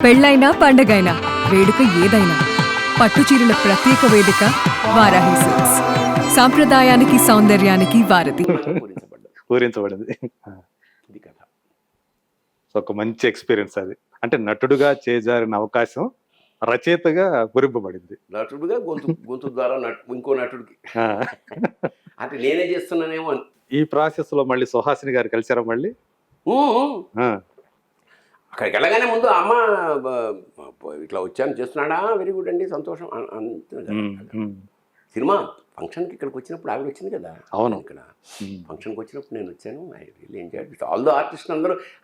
పెళ్ళైనా పండగైనా వేడుక ఏదైనా పట్టుచీరల ప్రత్యేక వేదిక వారాహి సిల్క్స్. సాంప్రదాయానికి సౌందర్యానికి వారధి. పూరించబడింది. ఇది కథ. సో ఒక మంచి ఎక్స్పీరియన్స్ అది. అంటే నటుడుగా చేజారిన అవకాశం రచయితగా గురింపబడింది. నటుడుగా గొంతు ద్వారా ఇంకో నటుడికి అంటే నేనే చేస్తున్నానేమో అని. ఈ ప్రాసెస్ లో మళ్ళీ సుహాసిని గారు కలిసారా మళ్ళీ? ఆ, అక్కడికి వెళ్ళగానే ముందు అమ్మ ఇట్లా వచ్చాను చేస్తున్నాడా, వెరీ గుడ్ అండి, సంతోషం అంతే కదా. సినిమా ఫంక్షన్కి ఇక్కడికి వచ్చినప్పుడు ఆవిడ వచ్చింది కదా. అవును. ఇక్కడ ఫంక్షన్కి వచ్చినప్పుడు నేను వచ్చాను. I really enjoyed. All the artist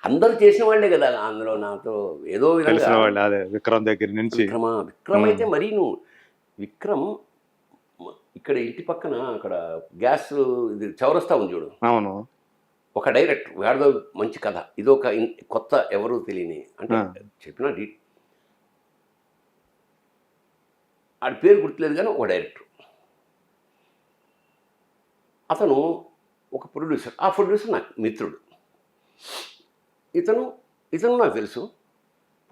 అందరూ చేసిన వాళ్ళే కదా అందులో నాతో ఏదో తెలిసిన విధంగా. వాళ్ళు అదే విక్రమ్ దగ్గర నుంచి. విక్రమ్ అయితే మరీ నువ్వు విక్రమ్ ఇక్కడ ఇంటి పక్కన అక్కడ గ్యాస్ ఇది చౌరస్తా ఉంది చూడు. అవును. ఒక డైరెక్టర్ వాడిదో మంచి కథ, ఇదొక కొత్త ఎవరు తెలియని అంటే చెప్పిన ఆడి పేరు గుర్తులేదు కానీ ఒక డైరెక్టర్, అతను ఒక ప్రొడ్యూసర్. ఆ ప్రొడ్యూసర్ నాకు మిత్రుడు. ఇతను నాకు తెలుసు.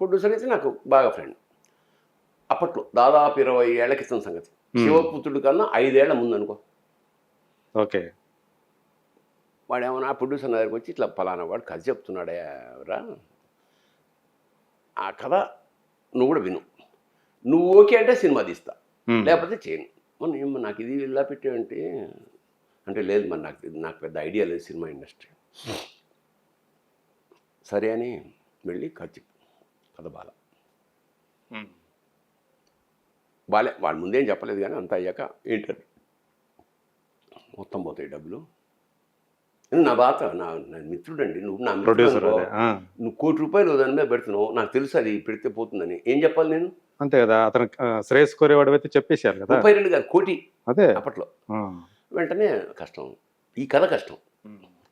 ప్రొడ్యూసర్ అయితే నాకు బాగా ఫ్రెండ్. అప్పట్లో దాదాపు 20 ఏళ్ల క్రితం సంగతి. శివపుత్రుడు కన్నా 5 ఏళ్ల ముందు అనుకో. ఓకే. వాడు ఏమన్నా ఆ ప్రొడ్యూసర్ నా దగ్గరికి వచ్చి ఇట్లా ఫలానా వాడు కథ చెప్తున్నాడే రా, ఆ కథ నువ్వు కూడా విను, నువ్వు ఓకే అంటే సినిమా తీస్తా, లేకపోతే చేయను. ఏమో నాకు ఇది ఇలా పెట్టేవంటే అంటే లేదు మరి నాకు పెద్ద ఐడియా లేదు సినిమా ఇండస్ట్రీ. సరే అని వెళ్ళి కథ బాలే వాడు ముందేం చెప్పలేదు కానీ అంతా అయ్యాక ఏంటంటే మొత్తం పోతాయి డబ్బులు. నా నా మిత్రుడండి, నువ్వు నా ప్రొడ్యూసర్, నువ్వు ₹1 కోటి దాని మీద పెడుతున్నావు, నాకు తెలుసు అది పెడితే పోతుందని. ఏం చెప్పాలి నేను? అంతే కదా. అతను శ్రేయస్ కోరేవాడు అయితే చెప్పేశారు కదా. 32 కాదు, కోటి అదే అప్పట్లో. వెంటనే కష్టం, ఈ కథ కష్టం.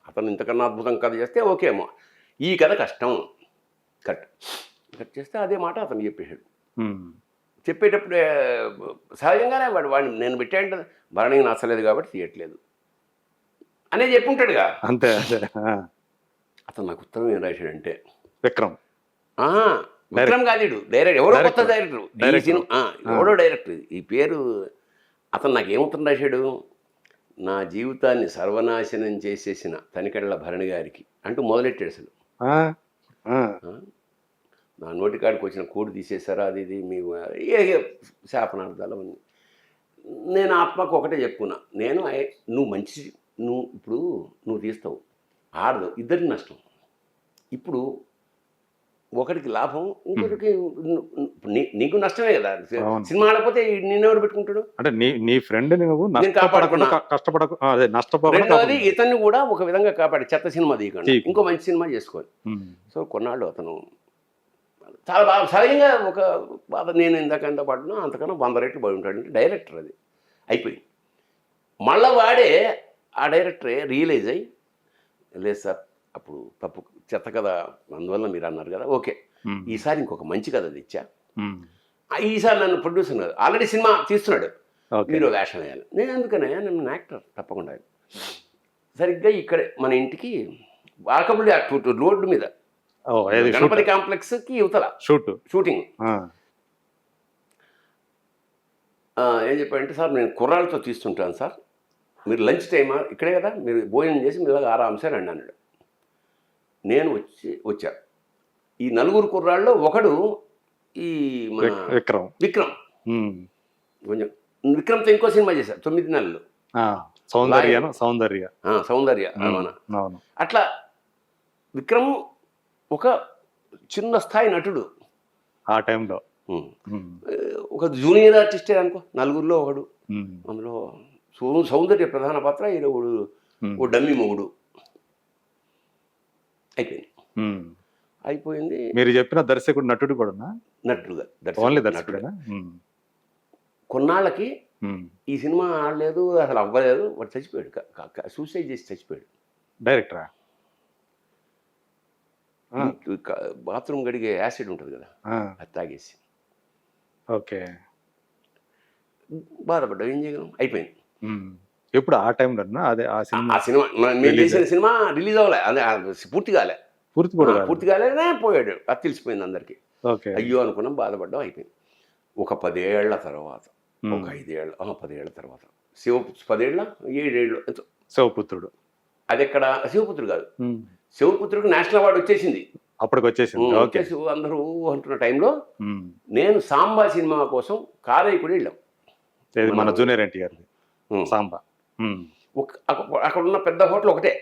అతను ఇంతకన్నా అద్భుతం కథ చేస్తే ఓకేమో, ఈ కథ కష్టం, కట్ చేస్తే అదే మాట అతను చెప్పేశాడు. చెప్పేటప్పుడు సహజంగానే వాడిని నేను పెట్టాడంటే భరణికి నచ్చలేదు కాబట్టి తీయట్లేదు అనేది చెప్పుంటాడుగా. అంతే అదే. అతను నాకు ఉత్తరం ఏం రాశాడంటే, విక్రమ్ విక్రమ్ కాదు, డైరెక్టర్, ఎవరో కొత్త డైరెక్టర్, ఎవడో డైరెక్టర్, ఈ పేరు. అతను నాకు ఏముత్తరం రాశాడు, నా జీవితాన్ని సర్వనాశనం చేసేసిన తనికెళ్ళ భరణి గారికి అంటూ మొదలెట్టాడు. అసలు నా నోటికాడికి వచ్చిన కోడి తీసేశారా, అది ఇది మీ శాపనార్థాలు ఉంది. నేను ఆత్మకు ఒకటే చెప్పుకున్నా, నువ్వు తీస్తావు, ఆడదు, ఇద్దరికి నష్టం. ఇప్పుడు ఒకటికి లాభం, ఇంకొకరికి నీకు నష్టమే కదా. సినిమా ఆడకపోతే నిన్నెవరు పెట్టుకుంటాడు? అంటే నీ ఫ్రెండ్ రెండోది ఇతన్ని కూడా ఒక విధంగా కాపాడు, చెత్త సినిమా తీయకుండా ఇంకో మంచి సినిమా చేసుకోవాలి. సో కొన్నాళ్ళు అతను చాలా బాగా సహజంగా ఒక బాధ. నేను ఇందాకంతా పడినా అంతకన్నా 100 రెట్లు పడి ఉంటాడు డైరెక్టర్. అది అయిపోయింది. మళ్ళీ వాడే ఆ డైరెక్టరే రియలైజ్ అయ్యి, లేదు సార్ అప్పుడు తప్పు, చెత్త కదా, అందువల్ల మీరు అన్నారు కదా, ఓకే ఈసారి ఇంకొక మంచి కథ తెచ్చా, ఈసారి నన్ను ప్రొడ్యూసర్ కాదు, ఆల్రెడీ సినిమా తీస్తున్నాడు, మీరు వేషం వేయాలి. నేను ఎందుకనే, నేను యాక్టర్ తప్పకుండా. సరిగ్గా ఇక్కడే మన ఇంటికి వాకబుల్ రోడ్డు మీద గణపతి కాంప్లెక్స్కి యువతల షూటింగ్. ఏం చెప్పాడంటే, సార్ నేను కుర్రాళ్ళతో తీస్తుంటాను సార్, మీరు లంచ్ టైమా ఇక్కడే కదా, మీరు భోజనం చేసి మీరు ఆరాంసే రండి అన్నాడు. నేను వచ్చా. ఈ 4 కుర్రాళ్ళు ఒకడు ఈ మన విక్రమ్. కొంచెం విక్రమ్తో ఇంకో సినిమా చేశారు 9 నెలలు, సౌందర్య. అట్లా విక్రమ్ ఒక చిన్న స్థాయి నటుడు ఆ టైంలో. ఒక జూనియర్ ఆర్టిస్టే అనుకో, 4గురిలో ఒకడు. అందులో సౌందర్య ప్రధాన పాత్ర, ఈయన ఓ డమ్మి మొగుడు. అయిపోయింది. మీరు చెప్పిన దర్శకుడు నటుడు కూడా నటుడుగా. కొన్నాళ్ళకి ఈ సినిమా ఆడలేదు, అసలు అవ్వలేదు, వాడు చచ్చిపోయాడు, సూసైడ్ చేసి చచ్చిపోయాడు. డైరెక్టరా? బాత్రూమ్ గడిగే యాసిడ్ ఉంటుంది కదా, అది తాగేసి. ఓకే. బాధపడ్డా, ఏం చేయగలం, అయిపోయింది. ఎప్పుడు ఆ టైంలో అదే ఆ సినిమా మేము చేసిన సినిమా రిలీజ్ అవ్వలే, అదే పూర్తి కాలే, పూర్తి కాలేదే పోయాడు, అది తెలిసిపోయింది అందరికీ. ఓకే. అయ్యో అనుకున్నాం, బాధపడ్డాం, అయిపోయింది. ఒక 10 ఏళ్ల తర్వాత, ఒక 5 ఏళ్ళ 10 ఏళ్ల తర్వాత 10 ఏళ్ళ 7 ఏళ్ళు ఎంతో, శివపుత్రుడు. అది ఎక్కడ శివపుత్రుడు కాదు, శివపుత్రుడికి నేషనల్ అవార్డు వచ్చేసింది. అప్పటికి వచ్చేసింది. ఓకే. వచ్చేసి అందరూ అంటున్న టైంలో ఉమ్. నేను సాంబా సినిమా కోసం కారైకుడి వెళ్ళాం. ఏది మన జూనియర్ ఎన్టీఆర్ సాంబా. అక్కడ ఉన్న పెద్ద హోటల్ ఒకటే,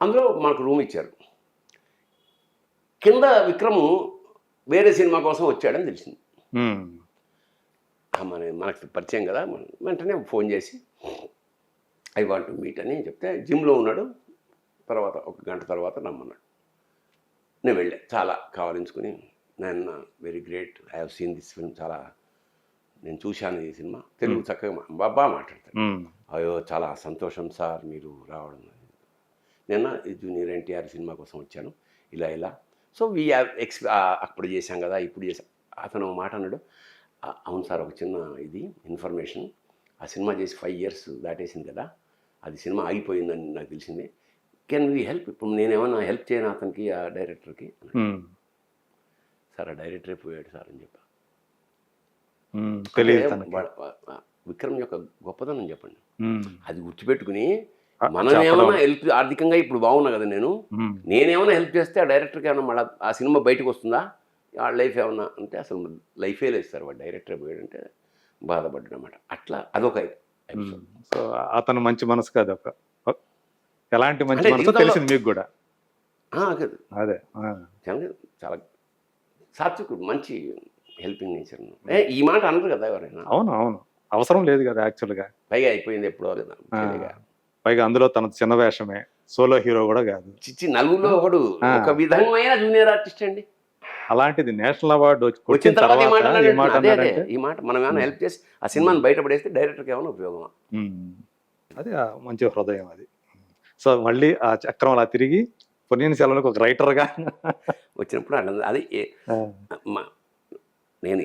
అందులో మనకు రూమ్ ఇచ్చారు. కింద విక్రమ్ వేరే సినిమా కోసం వచ్చాడని తెలిసింది. మనకు పరిచయం కదా, వెంటనే ఫోన్ చేసి ఐ వాంట్ టు మీట్ అని చెప్తే జిమ్లో ఉన్నాడు. తర్వాత 1 గంట తర్వాత రమ్మన్నాడు. నేను వెళ్ళా, చాలా కావాలించుకుని, నేను very great, I have seen this film, చాలా నేను చూశాను ఈ సినిమా, తెలుగు చక్కగా బాగా మాట్లాడతాను. అయ్యో చాలా సంతోషం సార్ మీరు రావడం, నిన్న జూనియర్ ఎన్టీఆర్ సినిమా కోసం వచ్చాను, ఇలా సో వీ హ్యావ్ అప్పుడు చేశాం కదా, ఇప్పుడు చేశాం. అతను మాట అన్నాడు, అవును సార్, ఒక చిన్న ఇది ఇన్ఫర్మేషన్, ఆ సినిమా చేసి 5 years దాటేసింది కదా, అది సినిమా ఆగిపోయిందని నాకు తెలిసింది, కెన్ వీ హెల్ప్, ఇప్పుడు నేనేమన్నా హెల్ప్ చేయను అతనికి, ఆ డైరెక్టర్కి. సార్ ఆ డైరెక్టరే పోయాడు సార్ అని చెప్పా. విక్రమ్ యొక్క గొప్పదనం చెప్పండి, అది గుర్తుపెట్టుకుని మనం ఏమైనా హెల్ప్, ఆర్థికంగా ఇప్పుడు బాగున్నా కదా నేనేమైనా హెల్ప్ చేస్తే ఆ డైరెక్టర్కి ఏమన్నా మళ్ళీ ఆ సినిమా బయటకు వస్తుందా, ఆ లైఫ్ ఏమన్నా అంటే అసలు లైఫే లేదు సార్, వాడు డైరెక్టర్ పోయాడంటే బాధపడ్డాడు అన్నమాట. అట్లా అదొక ఎపిసోడ్. సో అతను మంచి మనసు కాదు, ఒక ఎలాంటి మంచి మనసు తెలిసింది మీకు కూడా. అదే చాలా సాత్వికుడు, మంచి హెల్పింగ్ నేచర్. ఈ మాట అనరు కదా ఎవరైనా. అవును, అవసరం లేదు కదా యాక్చువల్గా. పైగా అయిపోయింది ఎప్పుడో, పైగా అందులో తన చిన్న వేషమే, సోలో హీరో కూడా కాదు, చిచ్చి నలుగురిలో ఒకడు, ఒక విధమైన జూనియర్ ఆర్టిస్ట్ అండి. అలాంటిది నేషనల్ అవార్డు వచ్చిన తర్వాత ఈ మాట మనం ఏమైనా హెల్ప్ చేసి ఆ సినిమాని బయటపడేస్తే డైరెక్టర్కి ఏమైనా ఉపయోగమా? అది మంచి హృదయం అది. సో మళ్ళీ ఆ చక్రం అలా తిరిగి పొన్నియిన్ సెల్వన్కి ఒక రైటర్గా వచ్చినప్పుడు అది నేను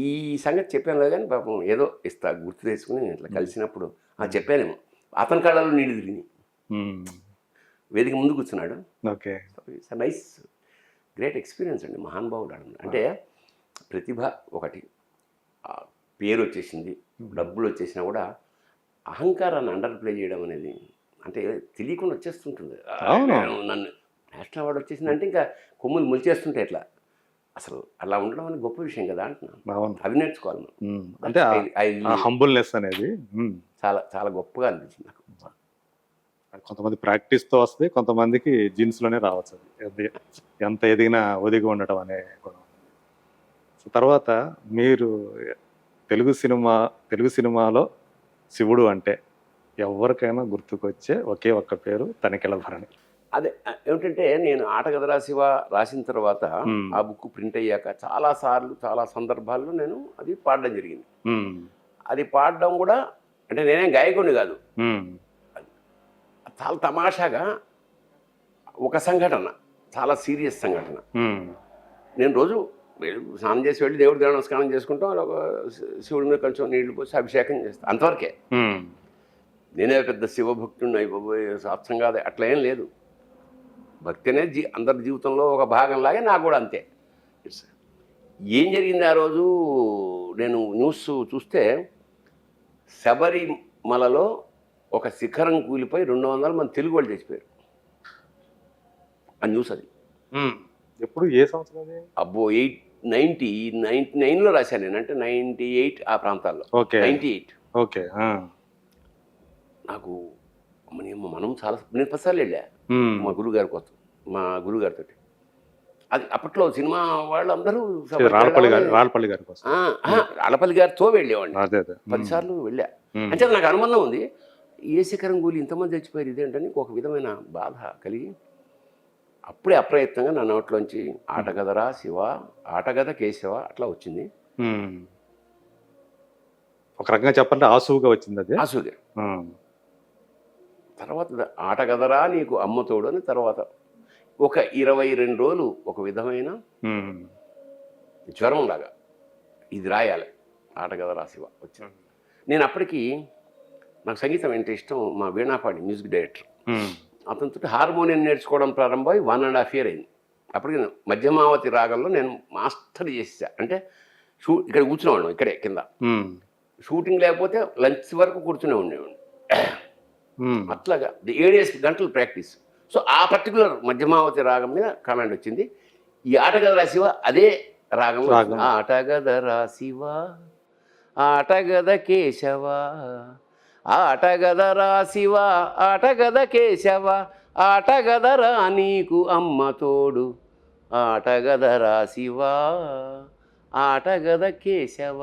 ఈ సంగతి చెప్పాను కానీ పాపం ఏదో ఇస్తా గుర్తు తెచ్చుకుని ఇట్లా కలిసినప్పుడు చెప్పానేమో, అతని కళ్ళలో నీళ్ళు తిరిగి వేదిక ముందు కూర్చున్నాడు. Okay. It's nice great experience అండి, మహానుభావుడు. అంటే ప్రతిభ ఒకటి, పేరు వచ్చేసింది, డబ్బులు వచ్చేసినా కూడా అహంకారాన్ని అండర్ ప్లే చేయడం అనేది అంటే తెలియకుండా వచ్చేస్తుంటుంది. నన్ను నేషనల్ అవార్డు వచ్చేసింది అంటే ఇంకా కొమ్ములు మొలిచేస్తుంటే ఎట్లా, అసలు అలా ఉండడం అనేది గొప్ప విషయం కదా అంటున్నాను. అవి నేర్చుకోవాలి మనం. అంటే హంబుల్నెస్ అనేది చాలా చాలా గొప్పగా అనిపించింది నాకు. కొంతమంది ప్రాక్టీస్తో వస్తుంది, కొంతమందికి జీన్స్లోనే రావచ్చు. అది ఎంత ఎదిగినా ఒదిగి ఉండటం అనే గుణం. సో తర్వాత మీరు తెలుగు సినిమాలో శివుడు అంటే ఎవరికైనా గుర్తుకొచ్చే ఒకే ఒక్క పేరు తనికెళ్ళ భరణి. అదే ఏమిటంటే, నేను ఆటగదరా శివ రాసిన తర్వాత ఆ బుక్ ప్రింట్ అయ్యాక చాలా సార్లు చాలా సందర్భాల్లో నేను అది పాడడం జరిగింది. అది పాడడం కూడా అంటే నేనేం గాయకుడిని కాదు, చాలా తమాషాగా ఒక సంఘటన, చాలా సీరియస్ సంఘటన. నేను రోజు స్నానం చేసి వెళ్ళి దేవుడి దేవుడు నమస్కారం చేసుకుంటాం, ఒక శివుడి మీద కొంచెం నీళ్లు పోసి అభిషేకం చేస్తాను, అంతవరకే. నేనే పెద్ద శివభక్తుడిని అయిపోయి సాత్సం కాదు, అట్లా ఏం లేదు. భక్తి అనేది అందరి జీవితంలో ఒక భాగంలాగే నాకు కూడా అంతే. ఏం జరిగింది ఆ రోజు, నేను న్యూస్ చూస్తే శబరిమలలో ఒక శిఖరం కూలిపోయి 200 మంది తెలుగు వాళ్ళు చచ్చిపోయారు. ఆ న్యూస్ అది ఎప్పుడు, ఏ సంవత్సరం? అబ్బో 99లో రాశాను నేను, అంటే 98 ఆ ప్రాంతాల్లో. 98. ఓకే. నాకు మనం చాలా, నేను 10 సార్లు వెళ్ళా మా గురుగారితో. అది అప్పట్లో సినిమా వాళ్ళందరూ రాళ్ళపల్లి గారితో వెళ్ళేవాడిని, 10 సార్లు వెళ్ళా. అంటే నాకు అనుబంధం ఉంది. ఏ శిఖరం కూలి ఇంతమంది చచ్చిపోయారు ఇదేంటని ఒక విధమైన బాధ కలిగి అప్పుడే అప్రయత్నంగా నా నోట్లోంచి ఆటగదరా శివ, ఆటగద కేశవ అట్లా వచ్చింది. ఒక రకంగా చెప్పాలంటే ఆసువుగా వచ్చింది అది. ఆసుగా తర్వాత ఆటగదరా నీకు అమ్మతోడు అని తర్వాత ఒక 22 రోజులు ఒక విధమైన జ్వరం లాగా ఇది రాయాలి, ఆటగదరా శివ వచ్చింది. నేను అప్పటికి నాకు సంగీతం అంటే ఇష్టం. మా వీణాపాడి మ్యూజిక్ డైరెక్టర్, అతనితో హార్మోనియం నేర్చుకోవడం ప్రారంభమై 1.5 year అయింది. అప్పటికి నేను మధ్యమావతి రాగంలో నేను మాస్టర్ చేసా. అంటే ఇక్కడ కూర్చునేవాడు ఇక్కడే కింద, షూటింగ్ లేకపోతే లంచ్ వరకు కూర్చునే ఉండేవాడు. అట్లాగా 7 గంటలు ప్రాక్టీస్. సో ఆ పర్టికులర్ మధ్యమావతి రాగం మీద కమాండ్ వచ్చింది. ఈ ఆటగదరా శివ అదే రాగం. ఆటగదరా శివ ఆటగద కేశవ ఆటగదరా శివ ఆటగద కేశవ ఆటగదరా నీకు అమ్మ తోడు ఆటగదరా శివ ఆటగద కేశవ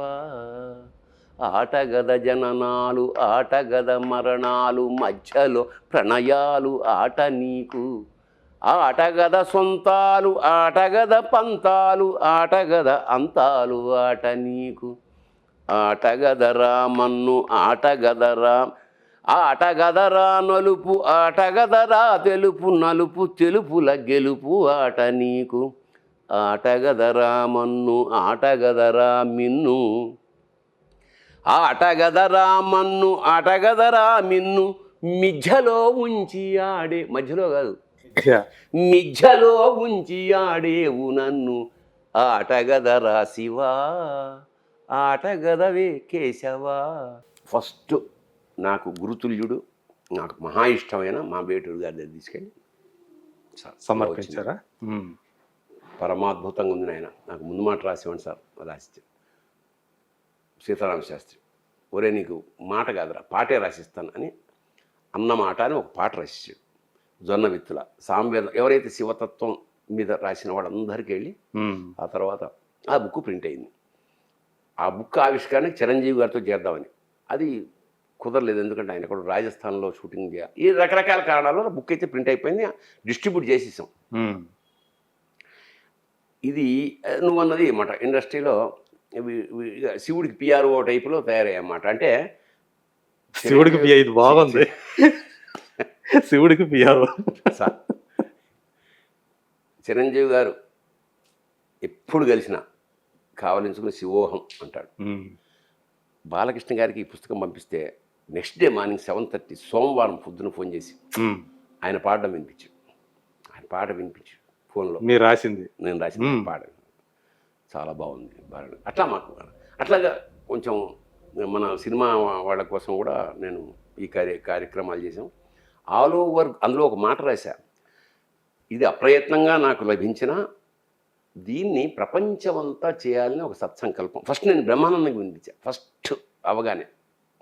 ఆటగద జననాలు ఆటగద మరణాలు మధ్యలో ప్రణయాలు ఆట నీకు ఆటగద సొంతాలు ఆటగద పంతాలు ఆటగద అంతాలు ఆట నీకు ఆటగదరా మన్ను ఆటగదరా ఆటగదరా నలుపు ఆటగదరా తెలుపు నలుపు తెలుపుల గెలుపు ఆట నీకు ఆటగదరా మన్ను ఆటగదరా మిన్ను ఆటగదరా మన్ను ఆటగదరా మిన్ను మిథ్యలో ఉంచి ఆడే మధ్యలో కాదు మిథ్యలో ఉంచి ఆడేవు నన్ను ఆటగదరా శివ ఆటగదవే కేశవా. ఫస్ట్ నాకు గురుతుల్యుడు నాకు మహా ఇష్టమైన మా బేటూరు గారి దగ్గర తీసుకెళ్ళి సమర్పించారా? పరమాద్భుతంగా ఉంది నాయన. నాకు ముందు మాట రాసేవాడు సార్, రాసిచ్చాడు సీతారామ శాస్త్రి. ఒరే నీకు మాట కాదురా పాటే రాసిస్తాను అని అన్నమాట అని ఒక పాట రాసిచ్చాడు. జొన్న విత్తుల సామవేదం ఎవరైతే శివతత్వం మీద రాసిన వాళ్ళందరికీ వెళ్ళి ఆ తర్వాత ఆ బుక్ ప్రింట్ అయింది. ఆ బుక్ ఆవిష్కరణకి చిరంజీవి గారితో చేద్దామని అది కుదరలేదు. ఎందుకంటే ఆయన కూడా రాజస్థాన్లో షూటింగ్ చేయాలి. ఈ రకరకాల కారణాల వల్ల బుక్ అయితే ప్రింట్ అయిపోయింది, డిస్ట్రిబ్యూట్ చేసేసాం. ఇది నువ్వు అన్నది అన్నమాట ఇండస్ట్రీలో శివుడికి పిఆర్ఓ టైపులో తయారయ్యన్నమాట. అంటే శివుడికి ఇది బాగుంది, శివుడికి పిఆర్ఓ. చిరంజీవి గారు ఎప్పుడు కలిసినా కావలించుకుని శివోహం అంటాడు. బాలకృష్ణ గారికి ఈ పుస్తకం పంపిస్తే నెక్స్ట్ డే మార్నింగ్ 7:30 సోమవారం పొద్దున ఫోన్ చేసి ఆయన పాడడం వినిపించాడు. ఆయన పాట వినిపించాడు ఫోన్లో. మీరు రాసింది? నేను రాసింది పాట చాలా బాగుంది బాగా. అట్లా మాకు అట్లాగా కొంచెం మన సినిమా వాళ్ళ కోసం కూడా నేను ఈ కార్యక్రమాలు చేసాం. ఆల్ ఓవర్ అందులో ఒక మాట రాశా, ఇది అప్రయత్నంగా నాకు లభించిన దీన్ని ప్రపంచమంతా చేయాలని ఒక సత్సంకల్పం. ఫస్ట్ నేను బ్రహ్మానందంగా వినిపించా ఫస్ట్ అవగానే.